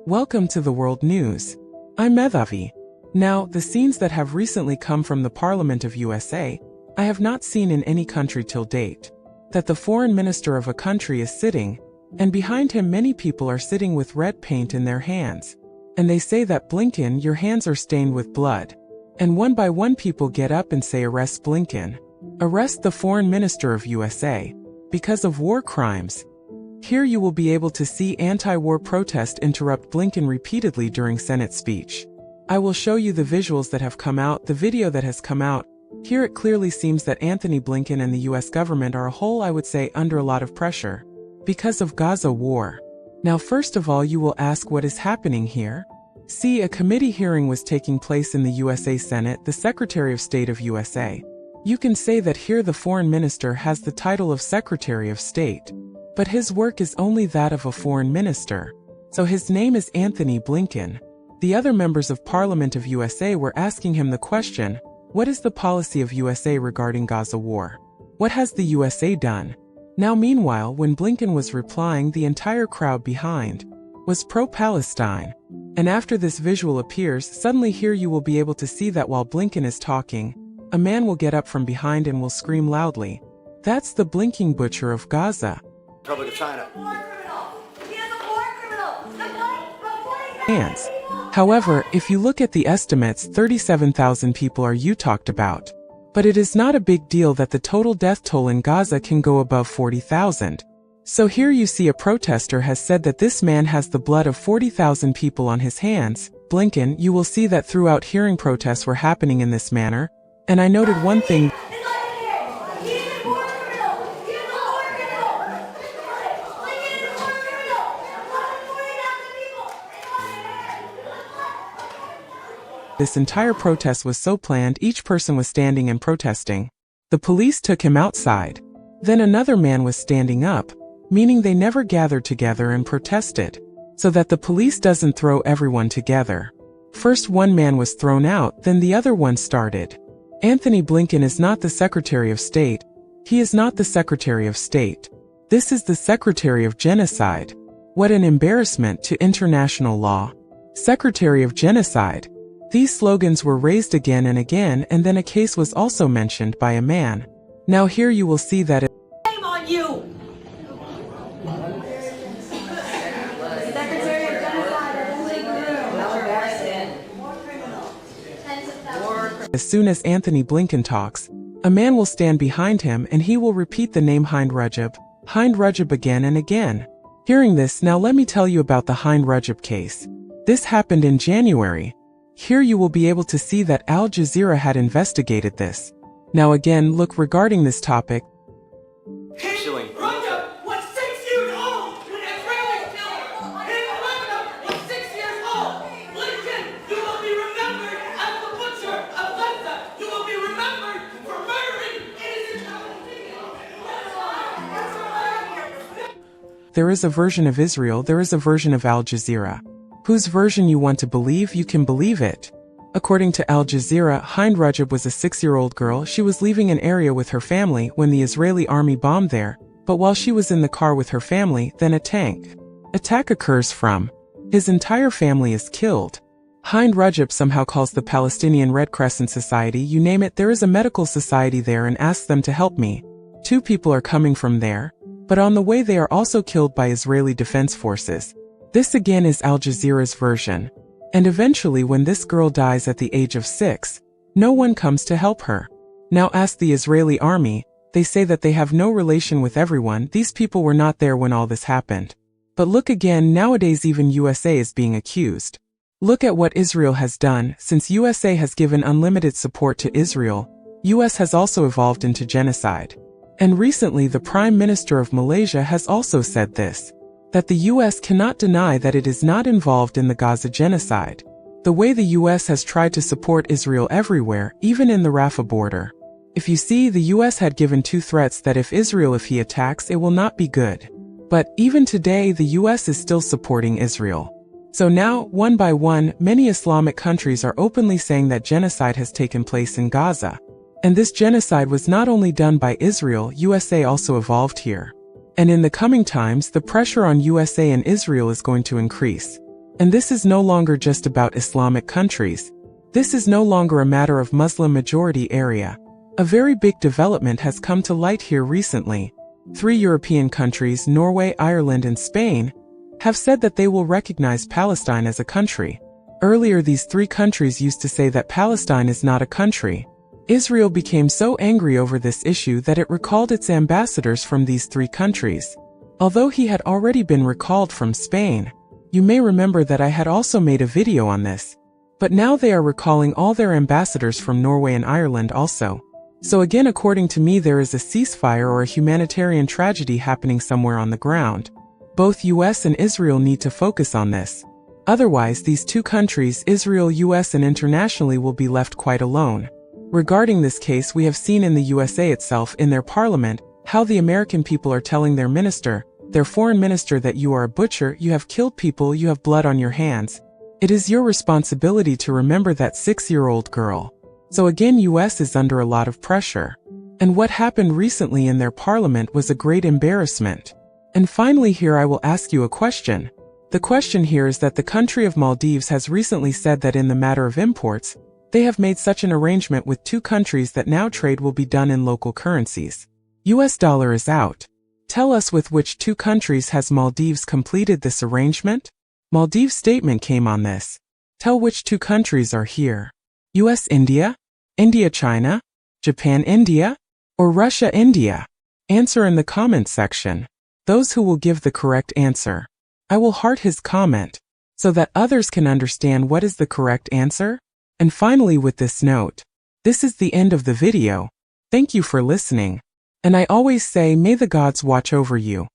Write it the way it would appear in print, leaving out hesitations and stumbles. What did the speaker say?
Welcome to the World News. I'm Medhavi. Now, the scenes that have recently come from the Parliament of USA, I have not seen in any country till date. That the foreign minister of a country is sitting, and behind him many people are sitting with red paint in their hands. And they say that Blinken, your hands are stained with blood. And one by one people get up and say arrest Blinken. Arrest the foreign minister of USA. Because of war crimes. Here you will be able to see anti-war protest interrupt Blinken repeatedly during Senate speech. I will show you the visuals that have come out, the video that has come out. Here it clearly seems that Anthony Blinken and the US government are a whole, I would say, under a lot of pressure. Because of Gaza war. Now first of all you will ask what is happening here? See, a committee hearing was taking place in the USA Senate, the Secretary of State of USA. You can say that here the foreign minister has the title of Secretary of State. But his work is only that of a foreign minister. So his name is Anthony Blinken. The other members of Parliament of USA were asking him the question, what is the policy of USA regarding Gaza war? What has the USA done? Now meanwhile, when Blinken was replying, the entire crowd behind was pro-Palestine. And after this visual appears, suddenly here you will be able to see that while Blinken is talking, a man will get up from behind and will scream loudly. That's the blinking Butcher of Gaza. Republic of China. Hands. However, if you look at the estimates, 37,000 people are talked about. But it is not a big deal that the total death toll in Gaza can go above 40,000. So here you see a protester has said that this man has the blood of 40,000 people on his hands. Blinken, you will see that throughout hearing protests were happening in this manner. And I noted one thing. This entire protest was so planned, each person was standing and protesting. The police took him outside. Then another man was standing up, meaning they never gathered together and protested, so that the police doesn't throw everyone together. First one man was thrown out, then the other one started. Anthony Blinken is not the Secretary of State. He is not the Secretary of State. This is the Secretary of Genocide. What an embarrassment to international law. Secretary of Genocide. These slogans were raised again and again, and then a case was also mentioned by a man. Now here you will see that Shame on you! Secretary of Genocide. As soon as Anthony Blinken talks, a man will stand behind him and he will repeat the name Hind Rajab again and again. Hearing this, now let me tell you about the Hind Rajab case. This happened in January. Here you will be able to see that Al Jazeera had investigated this. Now again, look regarding this topic. Rajab was 6 years old when Israelis killed him. Rajab was 6 years old. Blinken, you will be remembered as the Butcher of Gaza. You will be remembered for murdering innocent Palestinians. There is a version of Israel, there is a version of Al Jazeera. Whose version you want to believe, you can believe it. According to Al Jazeera, Hind Rajab was a 6-year-old girl. She was leaving an area with her family when the Israeli army bombed there, but while she was in the car with her family, then a tank attack occurs from. His entire family is killed. Hind Rajab somehow calls the Palestinian Red Crescent Society, you name it, there is a medical society there, and asks them to help me. 2 people are coming from there, but on the way they are also killed by Israeli Defense Forces. This again is Al Jazeera's version. And eventually when this girl dies at the age of 6, no one comes to help her. Now ask the Israeli army, they say that they have no relation with everyone, these people were not there when all this happened. But look again, nowadays even USA is being accused. Look at what Israel has done. Since USA has given unlimited support to Israel, US has also evolved into genocide. And recently the Prime Minister of Malaysia has also said this. That the US cannot deny that it is not involved in the Gaza genocide. The way the US has tried to support Israel everywhere, even in the Rafah border. If you see, the US had given 2 threats that if he attacks, it will not be good. But even today the US is still supporting Israel. So now, one by one, many Islamic countries are openly saying that genocide has taken place in Gaza. And this genocide was not only done by Israel, USA also evolved here. And in the coming times, the pressure on USA and Israel is going to increase. And this is no longer just about Islamic countries. This is no longer a matter of Muslim majority area. A very big development has come to light here recently. 3 European countries, Norway, Ireland, and Spain, have said that they will recognize Palestine as a country. Earlier, these 3 countries used to say that Palestine is not a country. Israel became so angry over this issue that it recalled its ambassadors from these 3 countries. Although he had already been recalled from Spain, you may remember that I had also made a video on this. But now they are recalling all their ambassadors from Norway and Ireland also. So again, according to me, there is a ceasefire or a humanitarian tragedy happening somewhere on the ground. Both US and Israel need to focus on this. Otherwise, these 2 countries, Israel, US, and internationally, will be left quite alone. Regarding this case, we have seen in the USA itself, in their parliament, how the American people are telling their minister, their foreign minister, that you are a butcher, you have killed people, you have blood on your hands. It is your responsibility to remember that 6-year-old girl. So again, US is under a lot of pressure. And what happened recently in their parliament was a great embarrassment. And finally, here I will ask you a question. The question here is that the country of Maldives has recently said that in the matter of imports, they have made such an arrangement with 2 countries that now trade will be done in local currencies. US dollar is out. Tell us, with which 2 countries has Maldives completed this arrangement? Maldives' statement came on this. Tell which 2 countries are here. US India? India China? Japan India? Or Russia India? Answer in the comment section. Those who will give the correct answer, I will heart his comment, so that others can understand what is the correct answer. And finally, with this note, this is the end of the video. Thank you for listening. And I always say, may the gods watch over you.